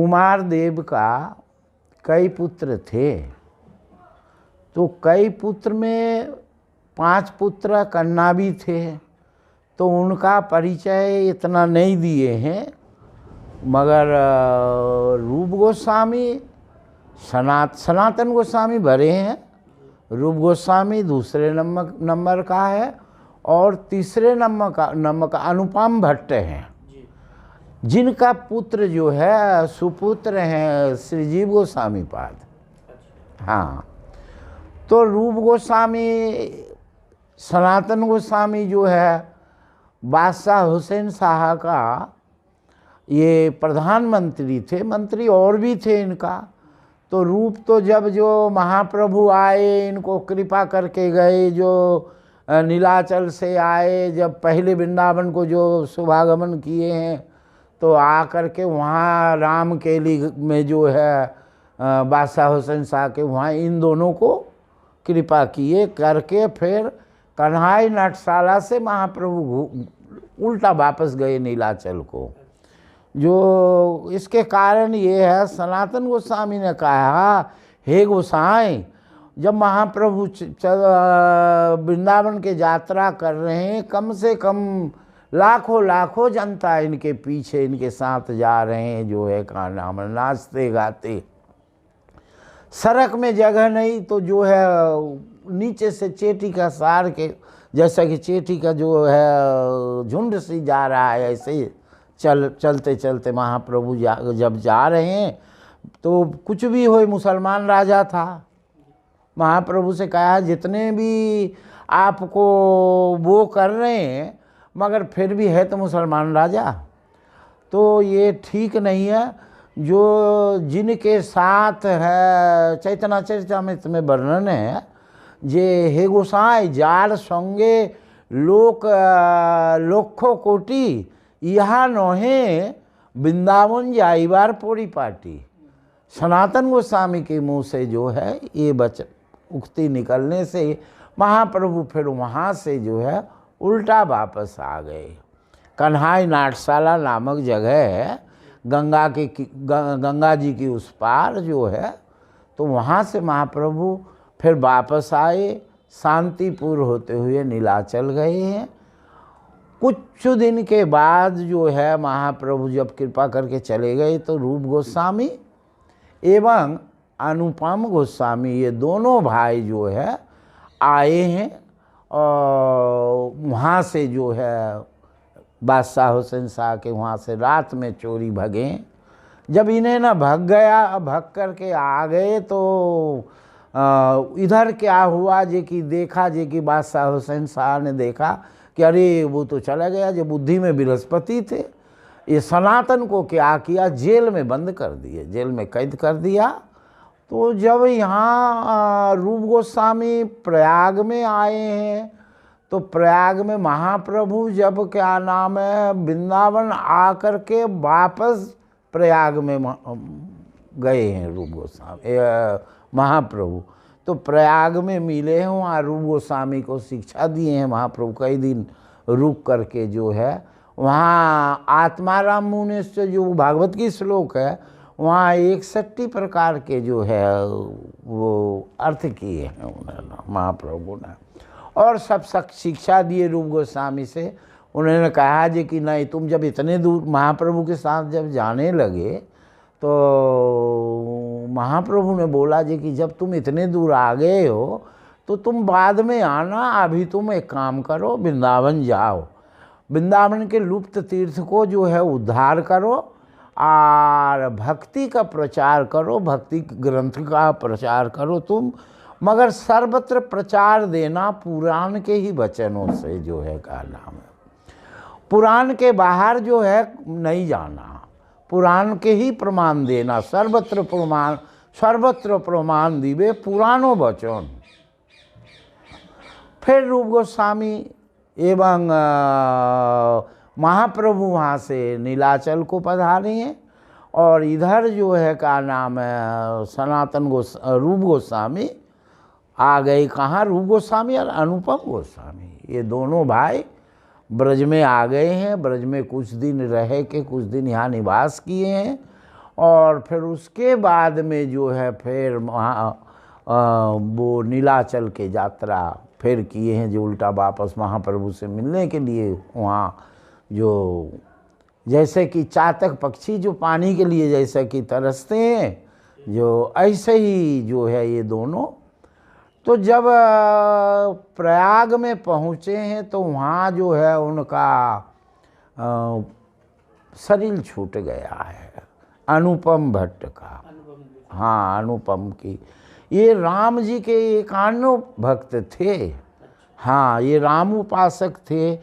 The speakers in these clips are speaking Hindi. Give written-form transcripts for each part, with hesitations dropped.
कुमार देव का कई पुत्र थे, तो कई पुत्र में 5 पुत्र कन्या भी थे, तो उनका परिचय इतना नहीं दिए हैं। मगर रूप गोस्वामी सनातन गोस्वामी बड़े हैं, रूप गोस्वामी दूसरे नंबर का है, और तीसरे नंबर का अनुपम भट्ट हैं, जिनका पुत्र जो है सुपुत्र हैं श्रीजीव गोस्वामी पाद। हाँ, तो रूप गोस्वामी सनातन गोस्वामी जो है बादशाह हुसैन शाह का ये प्रधानमंत्री थे, मंत्री और भी थे इनका। तो रूप तो जब जो महाप्रभु आए इनको कृपा करके गए, जो नीलाचल से आए, जब पहले वृंदावन को जो शुभागमन किए हैं, तो आ कर के वहाँ राम केली में जो है बादशाह हुसैन शाह के वहाँ इन दोनों को कृपा किए करके फिर कन्हाई नाट्यशाला से महाप्रभु उल्टा वापस गए नीलाचल को। जो इसके कारण ये है, सनातन गोस्वामी ने कहा, हे गोसाई, जब महाप्रभु वृंदावन के यात्रा कर रहे हैं, कम से कम लाखों जनता इनके पीछे इनके साथ जा रहे हैं, जो है का नाम नाचते गाते, सड़क में जगह नहीं तो जो है नीचे से चेटी का सार के जैसा कि चेटी का जो है झुंड सी जा रहा है, ऐसे चलते चलते महाप्रभु जब जा रहे हैं, तो कुछ भी हो, मुसलमान राजा था, महाप्रभु से कहा जितने भी आपको वो कर रहे हैं, मगर फिर भी है तो मुसलमान राजा, तो ये ठीक नहीं है। जो जिनके साथ है चैतन्य चरितामृत में वर्णन है, जे हे गोसाई जार संगे लोखो कोटि यहाँ नहे वृंदावन जाइबार परिपाटी। सनातन गोस्वामी के मुँह से जो है ये उक्ति निकलने से महाप्रभु फिर वहाँ से जो है उल्टा वापस आ गए। कन्हाई नाट्यशाला नामक जगह है, गंगा जी की उस पार जो है, तो वहाँ से महाप्रभु फिर वापस आए, शांतिपुर होते हुए नीलाचल गए हैं। कुछ दिन के बाद जो है महाप्रभु जब कृपा करके चले गए, तो रूप गोस्वामी एवं अनुपम गोस्वामी ये दोनों भाई जो है आए हैं, और वहाँ से जो है बादशाह हुसैन शाह के वहाँ से रात में चोरी भगे। जब इन्हें ना भग करके आ गए, तो इधर क्या हुआ जे कि देखा, जे कि बादशाह हुसैन शाह ने देखा कि अरे वो तो चला गया, जो बुद्धि में बृहस्पति थे, ये सनातन को क्या किया, जेल में बंद कर दिए, जेल में कैद कर दिया। तो जब यहाँ रूप गोस्वामी प्रयाग में आए हैं, तो प्रयाग में महाप्रभु जब क्या नाम है वृंदावन आकर के वापस प्रयाग में गए हैं रूप गोस्वामी महाप्रभु, तो प्रयाग में मिले हैं, वहाँ रूप गोस्वामी को शिक्षा दिए हैं महाप्रभु। कई दिन रुक करके जो है वहाँ आत्माराम मुनि से जो भागवत की श्लोक है, वहाँ 61 प्रकार के जो है वो अर्थ किए हैं उन्होंने महाप्रभु ने, और सब शिक्षा दिए रूप गोस्वामी से। उन्होंने कहा जी कि नहीं, तुम जब इतने दूर महाप्रभु के साथ जब जाने लगे, तो महाप्रभु ने बोला जी कि जब तुम इतने दूर आ गए हो, तो तुम बाद में आना, अभी तुम एक काम करो, वृंदावन जाओ, वृंदावन के लुप्त तीर्थ को जो है उद्धार करो, और भक्ति का प्रचार करो, भक्ति ग्रंथ का प्रचार करो तुम, मगर सर्वत्र प्रचार देना पुराण के ही वचनों से जो है का नाम है, पुराण के बाहर जो है नहीं जाना, पुराण के ही प्रमाण देना, सर्वत्र प्रमाण दिवे पुराणों वचन। फिर रूप गोस्वामी एवं महाप्रभु वहाँ से नीलाचल को पधारे हैं, और इधर जो है का नाम है रूप गोस्वामी आ गए। कहाँ? रूप गोस्वामी और अनुपम गोस्वामी, ये दोनों भाई ब्रज में आ गए हैं। ब्रज में कुछ दिन रह के कुछ दिन यहाँ निवास किए हैं, और फिर उसके बाद में जो है फिर वहाँ वो नीलाचल के यात्रा फिर किए हैं, जो उल्टा वापस महाप्रभु से मिलने के लिए वहाँ, जो जैसे कि चातक पक्षी जो पानी के लिए जैसे कि तरसते हैं, जो ऐसे ही जो है ये दोनों। तो जब प्रयाग में पहुँचे हैं तो वहाँ जो है उनका शरीर छूट गया है, अनुपम भट्ट का। हाँ, अनुपम की, ये राम जी के एकान्नो भक्त थे। हाँ, ये राम उपासक थे।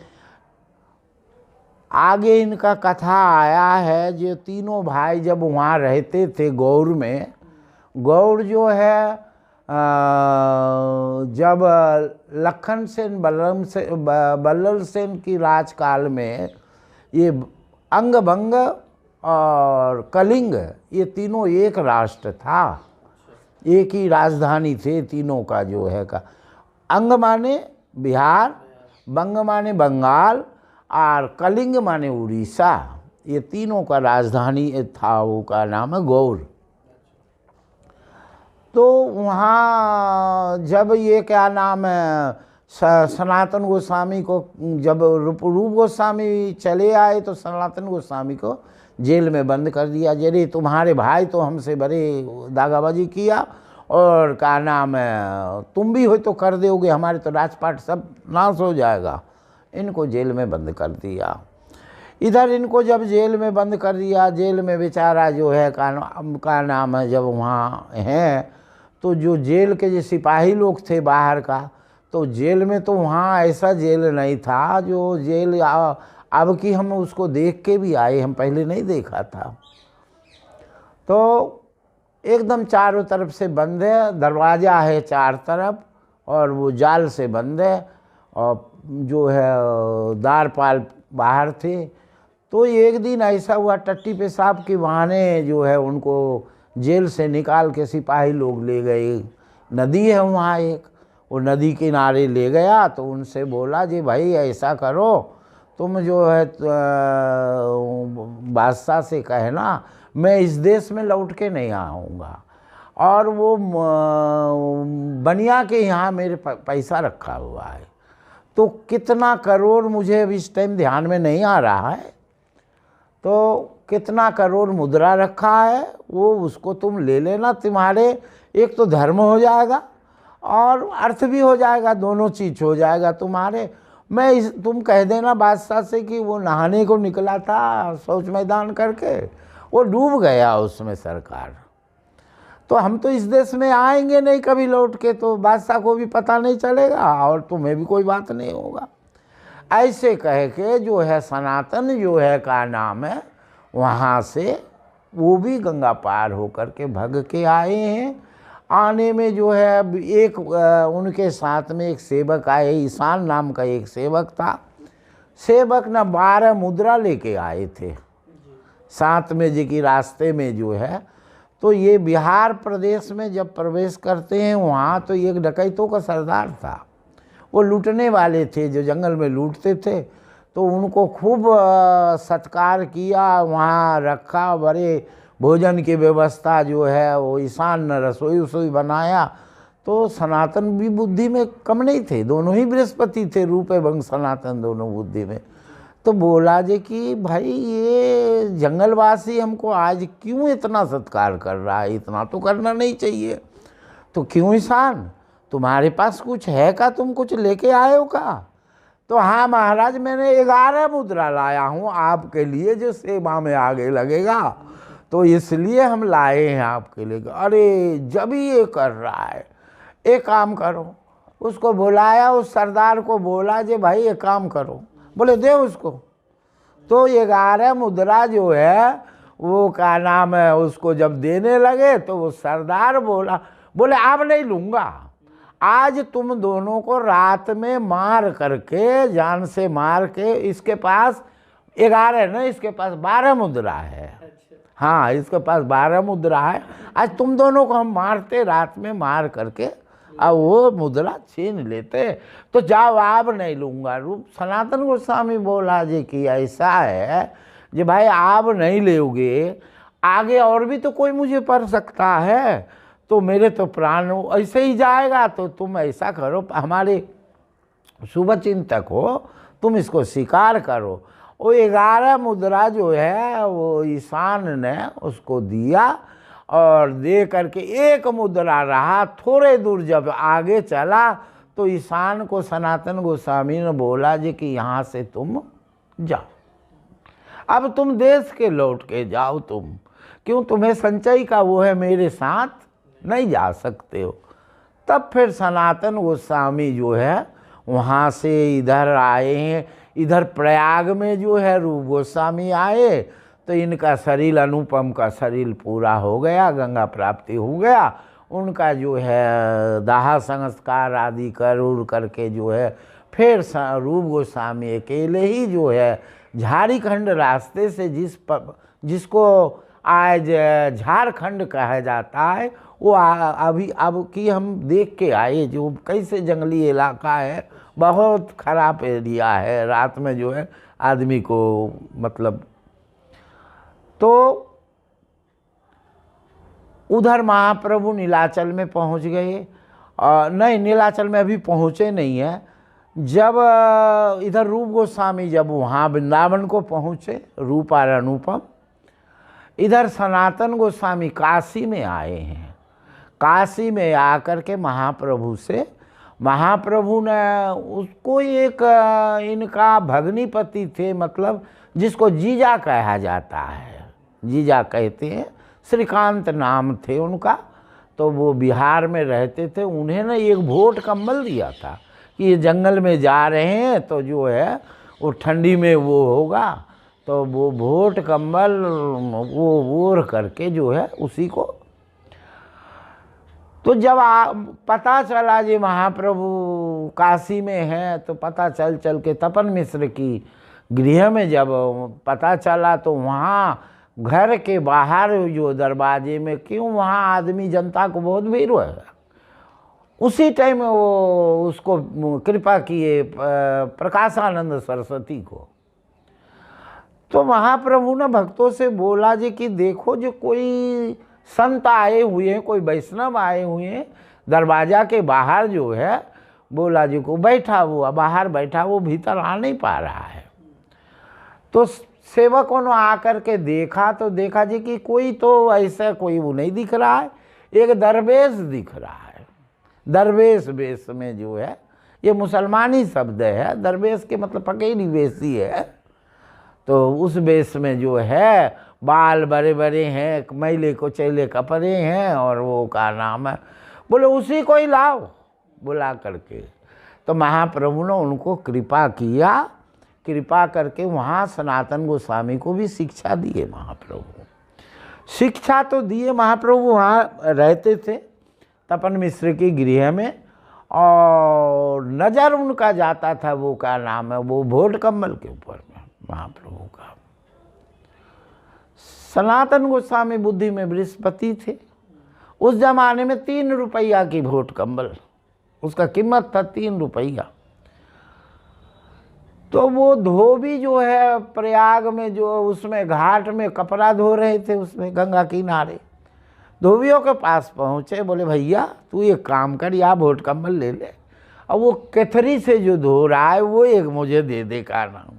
आगे इनका कथा आया है, जो तीनों भाई जब वहाँ रहते थे गौर में, गौर जो है जब लखन सेन बल्लल सेन की राजकाल में ये अंगभंग और कलिंग, ये तीनों एक राष्ट्र था, एक ही राजधानी थे तीनों का जो है का। अंग माने बिहार, बंग माने बंगाल और कलिंग माने उड़ीसा, ये तीनों का राजधानी था, वो का नाम है गौर। तो वहाँ जब ये क्या नाम है सनातन गोस्वामी को, जब रूप गोस्वामी चले आए तो सनातन गोस्वामी को जेल में बंद कर दिया। जरे तुम्हारे भाई तो हमसे बड़े दागाबाजी किया, और क्या नाम है तुम भी हो तो कर दोगे, हमारे तो राजपाट सब नाश हो जाएगा। इनको जेल में बंद कर दिया। इधर इनको जब जेल में बंद कर दिया, जेल में बेचारा जो है का नाम है, जब वहाँ हैं तो जो जेल के जो सिपाही लोग थे बाहर का, तो जेल में तो वहाँ ऐसा जेल नहीं था जो जेल अब की हम उसको देख के भी आए, हम पहले नहीं देखा था। तो एकदम चारों तरफ से बंद है, दरवाज़ा है चार तरफ और वो जाल से बंद है, और जो है द्वारपाल बाहर थे। तो एक दिन ऐसा हुआ, टट्टी पेशाब के बहाने जो है उनको जेल से निकाल के सिपाही लोग ले गए। नदी है वहाँ एक, वो नदी किनारे ले गया तो उनसे बोला जी भाई ऐसा करो, तुम जो है बादशाह से कहना मैं इस देश में लौट के नहीं आऊँगा, और वो बनिया के यहाँ मेरे पैसा रखा हुआ है, तो कितना करोड़ मुझे अब इस टाइम ध्यान में नहीं आ रहा है, तो कितना करोड़ मुद्रा रखा है वो उसको तुम ले लेना, तुम्हारे एक तो धर्म हो जाएगा और अर्थ भी हो जाएगा, दोनों चीज हो जाएगा तुम्हारे। तुम कह देना बादशाह से कि वो नहाने को निकला था शौच मैदान करके, वो डूब गया उसमें सरकार, तो हम तो इस देश में आएंगे नहीं कभी लौट के, तो बादशाह को भी पता नहीं चलेगा और तुम्हें भी कोई बात नहीं होगा। ऐसे कह के जो है सनातन जो है का नाम है, वहाँ से वो भी गंगा पार होकर के भग के आए हैं। आने में जो है एक उनके साथ में एक सेवक आए, ईशान नाम का एक सेवक था। सेवक ना 12 मुद्रा लेके आए थे साथ में, जी की रास्ते में जो है। तो ये बिहार प्रदेश में जब प्रवेश करते हैं वहाँ, तो एक डकैतों का सरदार था, वो लूटने वाले थे जो जंगल में लूटते थे, तो उनको खूब सत्कार किया, वहाँ रखा, बड़े भोजन की व्यवस्था जो है वो ईशान रसोई वसोई बनाया। तो सनातन भी बुद्धि में कम नहीं थे, दोनों ही बृहस्पति थे, रूप एवं सनातन दोनों बुद्धि में। तो बोला जे कि भाई ये जंगलवासी हमको आज क्यों इतना सत्कार कर रहा है, इतना तो करना नहीं चाहिए। तो क्यों ईशान, तुम्हारे पास कुछ है का, तुम कुछ लेके आए हो का? तो हाँ महाराज, मैंने 11 मुद्रा लाया हूँ आपके लिए जो सेवा में आगे लगेगा, तो इसलिए हम लाए हैं आपके लिए। अरे जब ये कर रहा है, एक काम करो, उसको बुलाया, उस सरदार को बोला जे भाई एक काम करो, बोले दे उसको। तो 11 मुद्रा जो है वो क्या नाम है उसको जब देने लगे, तो वो सरदार बोले आप नहीं लूँगा, आज तुम दोनों को रात में मार करके, जान से मार के, इसके पास 11 नहीं, इसके पास 12 मुद्रा है। हाँ, इसके पास 12 मुद्रा है, आज तुम दोनों को हम मारते रात में, मार करके और वो मुद्रा छीन लेते। तो जवाब नहीं लूँगा। रूप सनातन गोस्वामी बोला जी कि ऐसा है जी भाई आप नहीं लोगे, आगे और भी तो कोई मुझे पढ़ सकता है, तो मेरे तो प्राण ऐसे ही जाएगा। तो तुम ऐसा करो, हमारे शुभ चिंतक हो, तुम इसको स्वीकार करो। वो 11 मुद्रा जो है वो ईशान ने उसको दिया, और दे करके एक मुद्रा रहा। थोड़े दूर जब आगे चला तो ईशान को सनातन गोस्वामी ने बोला जी कि यहाँ से तुम जाओ, अब तुम देश के लौट के जाओ, तुम क्यों, तुम्हें संचय का वो है, मेरे साथ नहीं जा सकते हो। तब फिर सनातन गोस्वामी जो है वहाँ से इधर आए हैं। इधर प्रयाग में जो है रूप गोस्वामी आए, तो इनका शरीर, अनुपम का शरीर पूरा हो गया, गंगा प्राप्ति हो गया। उनका जो है दाह संस्कार आदि कर उड़ करके जो है फिर रूप गोस्वामी अकेले ही जो है झारखंड रास्ते से जिसको आज झारखंड कहा जाता है, वो अभी अब की हम देख के आए, जो कैसे जंगली इलाका है, बहुत खराब एरिया है, रात में जो है आदमी को मतलब। तो उधर महाप्रभु नीलाचल में पहुंच गए। नहीं, नीलाचल में अभी पहुँचे नहीं है। जब इधर रूप गोस्वामी जब वहाँ वृंदावन को पहुँचे, रूप और अनुपम, इधर सनातन गोस्वामी काशी में आए हैं। काशी में आकर के महाप्रभु से, महाप्रभु ने उसको एक इनका भगनीपति थे, मतलब जिसको जीजा कहा जाता है, जीजा कहते हैं, श्रीकांत नाम थे उनका। तो वो बिहार में रहते थे। उन्हें ना एक भोट कंबल दिया था कि ये जंगल में जा रहे हैं तो जो है वो ठंडी में वो होगा, तो वो भोट कंबल वो ओढ़ करके जो है उसी को। तो जब पता चला जी महाप्रभु काशी में हैं, तो पता चल के तपन मिश्र की गृह में जब पता चला, तो वहाँ घर के बाहर जो दरवाजे में, क्यों वहाँ आदमी जनता को बहुत भीड़ है, उसी टाइम वो उसको कृपा किए प्रकाशानंद सरस्वती को। तो महाप्रभु ने भक्तों से बोला जी कि देखो, जो कोई संत आए हुए हैं, कोई वैष्णव आए हुए हैं, दरवाजा के बाहर जो है, बोला जी को बैठा, वो बाहर बैठा, वो भीतर आ नहीं पा रहा है। तो सेवकों ने आकर के देखा, तो देखा जी कि कोई तो ऐसा कोई वो नहीं दिख रहा है, एक दरवेश दिख रहा है। दरवेश वेश में जो है, ये मुसलमानी शब्द है, दरवेश के मतलब फकीरी वेशी है। तो उस वेश में जो है बाल बड़े बड़े हैं, मैले को चैले कपड़े हैं, और वो का नाम है, बोले उसी को ही लाओ बुला करके। तो महाप्रभु ने उनको कृपा किया, कृपा करके वहाँ सनातन गोस्वामी को भी शिक्षा दिए महाप्रभु। शिक्षा तो दिए महाप्रभु, वहाँ रहते थे तपन मिश्र की गृह में, और नज़र उनका जाता था वो का नाम है, वो भोट कम्बल के ऊपर में महाप्रभु का। सनातन गोस्वामी बुद्धि में बृहस्पति थे। उस जमाने में 3 रुपया की भोट कम्बल, उसका कीमत था 3 रुपया। तो वो धोबी जो है प्रयाग में, जो उसमें घाट में कपड़ा धो रहे थे, उसमें गंगा किनारे, धोबियों के पास पहुँचे, बोले भैया तू एक काम कर, या भोट कम्बल ले ले, और वो केथरी से जो धो रहा है वो एक मुझे दे दे का नाम।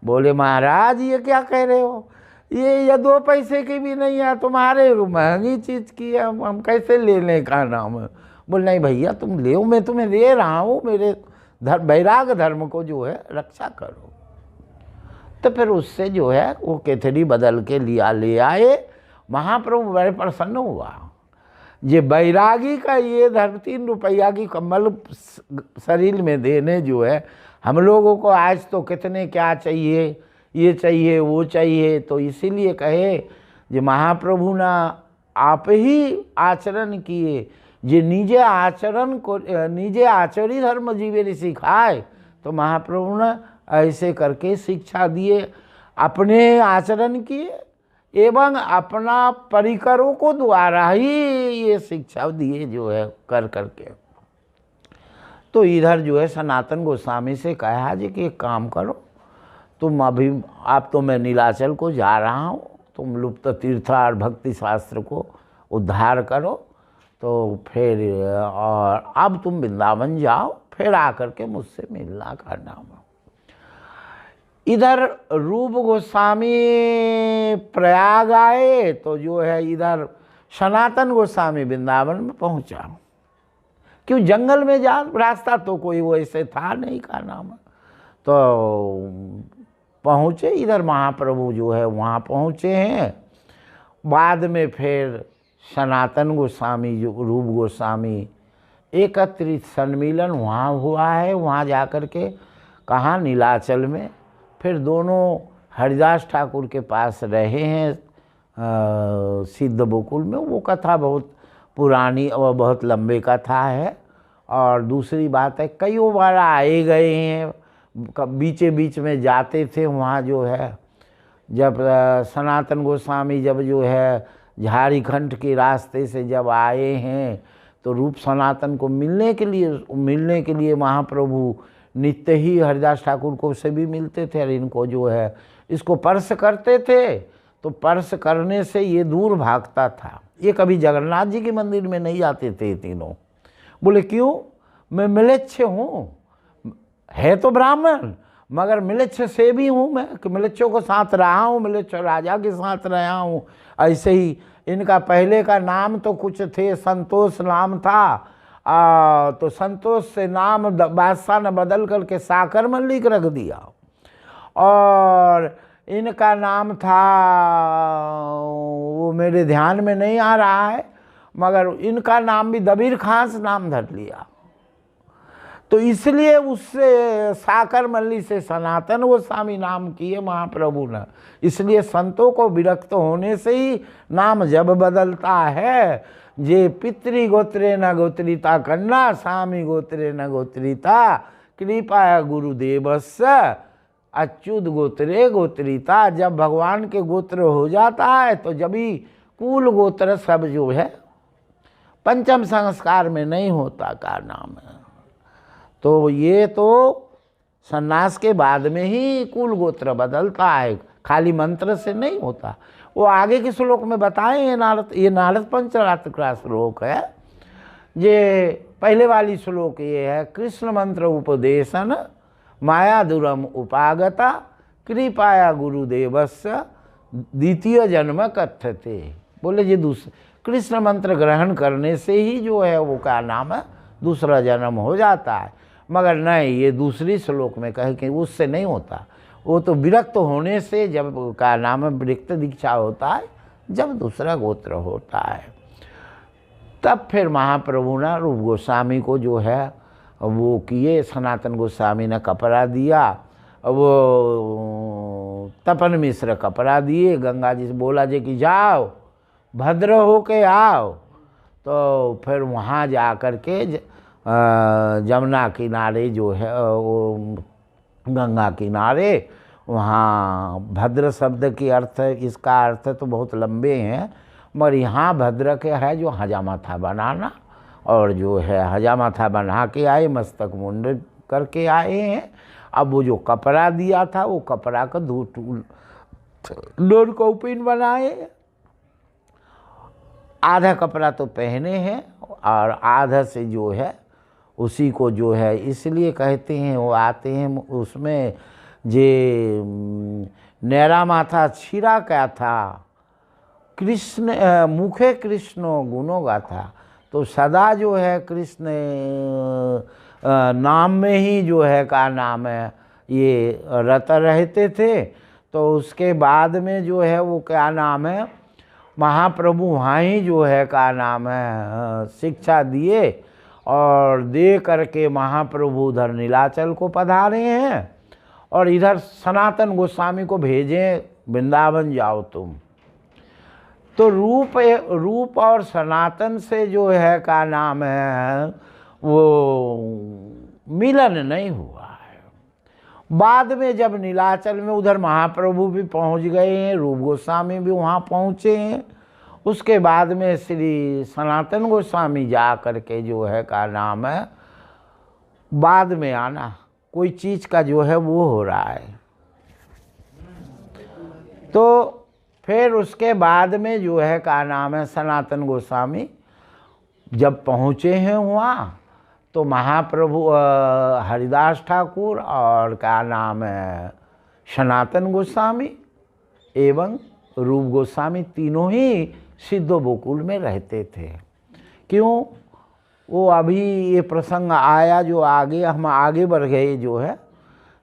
बोले महाराज ये क्या कह रहे हो, ये 2 पैसे की भी नहीं है, तुम्हारे महंगी चीज़ की है, हम कैसे लेने का नाम है। बोले नहीं भैया तुम ले, मैं तुम्हें दे रहा हूँ, मेरे वैराग धर्म को जो है रक्षा करो। तो फिर उससे जो है वो केथरी बदल के ले आए। महाप्रभु बड़े प्रसन्न हुआ, ये बैरागी का ये धर्म 3 रुपया की कम्बल शरीर में देने जो है, हम लोगों को आज तो कितने क्या चाहिए, ये चाहिए वो चाहिए। तो इसीलिए कहे जे महाप्रभु ना आप ही आचरण किए, जे निजे आचरण को निजे आचरी धर्म जीवे सिखाए। तो महाप्रभु ने ऐसे करके शिक्षा दिए, अपने आचरण किए एवं अपना परिकरों को द्वारा ही ये शिक्षा दिए जो है कर करके। तो इधर जो है सनातन गोस्वामी से कहा जी कि एक काम करो, तुम अभी आप तो मैं नीलाचल को जा रहा हूँ, तुम लुप्त तीर्थार भक्ति शास्त्र को उद्धार करो, तो फिर और अब तुम वृंदावन जाओ, फिर आकर के मुझसे मिलना करना। इधर रूप गोस्वामी प्रयाग आए तो जो है इधर सनातन गोस्वामी वृंदावन में पहुंचा। क्यों, जंगल में जा रास्ता तो कोई वैसे था नहीं का नाम, तो पहुँचे इधर महाप्रभु जो है वहाँ पहुँचे हैं। बाद में फिर सनातन गोस्वामी जो रूप गोस्वामी एकत्रित सम्मिलन वहाँ हुआ है, वहाँ जाकर के कहाँ नीलाचल में फिर दोनों हरिदास ठाकुर के पास रहे हैं सिद्ध बकुल में। वो कथा बहुत पुरानी और बहुत लंबे कथा है। और दूसरी बात है कई बार आए गए हैं, बीचे बीच में जाते थे वहाँ जो है। जब सनातन गोस्वामी जब जो है झारखंड के रास्ते से जब आए हैं तो रूप सनातन को मिलने के लिए महाप्रभु नित्य ही हरिदास ठाकुर को से भी मिलते थे और इनको जो है इसको स्पर्श करते थे, तो स्पर्श करने से ये दूर भागता था। ये कभी जगन्नाथ जी के मंदिर में नहीं जाते थे तीनों। बोले क्यों, मैं मिलेच्छ हूँ, है तो ब्राह्मण मगर मिलेच्छ से भी हूँ मैं, कि मिलेच्छों को साथ रहा हूँ, मिलेच्छ राजा के साथ रहा हूँ। ऐसे ही इनका पहले का नाम तो कुछ थे, संतोष नाम था, तो संतोष से नाम बादशाह ने बदल करके साकर मल्लिक रख दिया। और इनका नाम था, वो मेरे ध्यान में नहीं आ रहा है, मगर इनका नाम भी दबीर खां से नाम धर लिया। तो इसलिए उससे साकर मल्ली से सनातन गोस्वामी नाम किए महाप्रभु ने। इसलिए संतों को विरक्त होने से ही नाम जब बदलता है, जे पितृ गोत्रे न गोत्रिता कन्ना स्वामी गोत्रे न गोत्रिता कृपया गुरुदेवस्य अच्युत गोत्रे गोत्रिता। जब भगवान के गोत्र हो जाता है तो जब ही कुल गोत्र सब जो है पंचम संस्कार में नहीं होता का नाम है। तो ये तो सन्यास के बाद में ही कुल गोत्र बदलता है, खाली मंत्र से नहीं होता। वो आगे के श्लोक में बताए हैं नारद, ये नारद पंचरात्र का श्लोक है। ये पहले वाली श्लोक ये है, कृष्ण मंत्र उपदेशन माया दुरम उपागता कृपाया गुरुदेवस्य द्वितीय जन्म कथ्यते। बोले ये दूसरे कृष्ण मंत्र ग्रहण करने से ही जो है वो क्या नाम है दूसरा जन्म हो जाता है, मगर नहीं, ये दूसरी श्लोक में कहे कि उससे नहीं होता। वो तो विरक्त होने से जब का नाम है विरक्त दीक्षा होता है, जब दूसरा गोत्र होता है। तब फिर महाप्रभु ने रूप गोस्वामी को जो है वो किए, सनातन गोस्वामी ने कपड़ा दिया, वो तपन मिश्र कपड़ा दिए, गंगा जी से बोला जे कि जाओ भद्र हो के आओ। तो फिर वहाँ जा कर के जमुना किनारे जो है वो गंगा किनारे, वहाँ भद्र शब्द की अर्थ, इसका अर्थ तो बहुत लंबे हैं, मगर यहाँ भद्र के है जो हजामाथा बनाना, और जो है हजामाथा बना के आए, मस्तक मुंड करके आए हैं। अब वो जो कपड़ा दिया था वो कपड़ा का डोर कौपिन बनाए, आधा कपड़ा तो पहने हैं और आधा से जो है उसी को जो है, इसलिए कहते हैं वो आते हैं उसमें जे नैरा माथा छिरा क्या था, कृष्ण मुखे कृष्ण गुणों का था। तो सदा जो है कृष्ण नाम में ही जो है का नाम है ये रत रहते थे। तो उसके बाद में जो है वो क्या नाम है महाप्रभु वहाँ ही जो है का नाम है शिक्षा दिए, और दे करके महाप्रभु उधर नीलाचल को पधारे हैं और इधर सनातन गोस्वामी को भेजें वृंदावन जाओ तुम। तो रूप और सनातन से जो है का नाम है वो मिलन नहीं हुआ है। बाद में जब नीलाचल में उधर महाप्रभु भी पहुंच गए हैं, रूप गोस्वामी भी वहाँ पहुँचे हैं, उसके बाद में श्री सनातन गोस्वामी जा करके जो है का नाम है बाद में आना कोई चीज़ का जो है वो हो रहा है। तो फिर उसके बाद में जो है क्या नाम है, सनातन गोस्वामी जब पहुँचे हैं वहाँ, तो महाप्रभु हरिदास ठाकुर और क्या नाम है सनातन गोस्वामी एवं रूप गोस्वामी तीनों ही सिद्धो गोकुल में रहते थे। क्यों? वो अभी ये प्रसंग आया जो आगे हम आगे बढ़ गए, जो है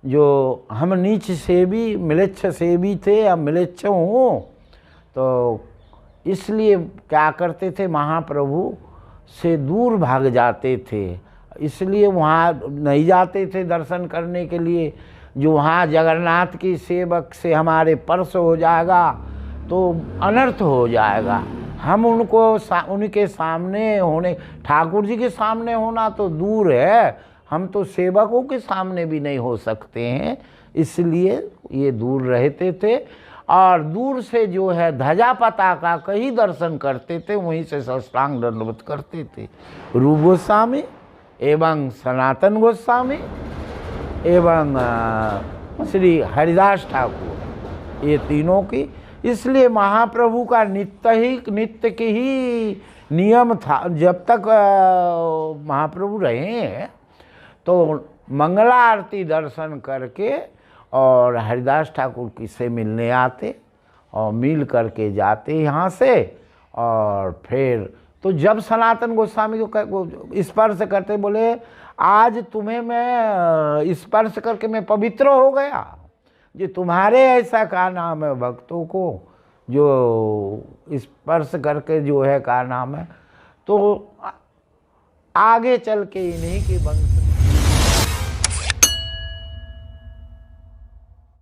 जो हम नीच से भी मिलेच्छ से भी थे, अब मिलेच्छ हूँ, तो इसलिए क्या करते थे, महाप्रभु से दूर भाग जाते थे, इसलिए वहाँ नहीं जाते थे दर्शन करने के लिए। जो वहाँ जगन्नाथ की सेवक से हमारे पर्स हो जाएगा तो अनर्थ हो जाएगा। हम उनको उनके सामने होने, ठाकुर जी के सामने होना तो दूर है, हम तो सेवकों के सामने भी नहीं हो सकते हैं, इसलिए ये दूर रहते थे। और दूर से जो है ध्वजा पताका का ही दर्शन करते थे, वहीं से साष्टांग दंडवत करते थे। रूप गोस्वामी एवं सनातन गोस्वामी एवं श्री हरिदास ठाकुर, ये तीनों की। इसलिए महाप्रभु का नित्य की ही नियम था, जब तक महाप्रभु रहे हैं तो मंगला आरती दर्शन करके और हरिदास ठाकुर की से मिलने आते और मिल करके जाते यहाँ से। और फिर तो जब सनातन गोस्वामी को स्पर्श करते, बोले आज तुम्हें मैं स्पर्श करके मैं पवित्र हो गया, जो तुम्हारे ऐसा का नाम है भक्तों को जो स्पर्श करके जो है का नाम है, तो आगे चल के इन्हीं की वंश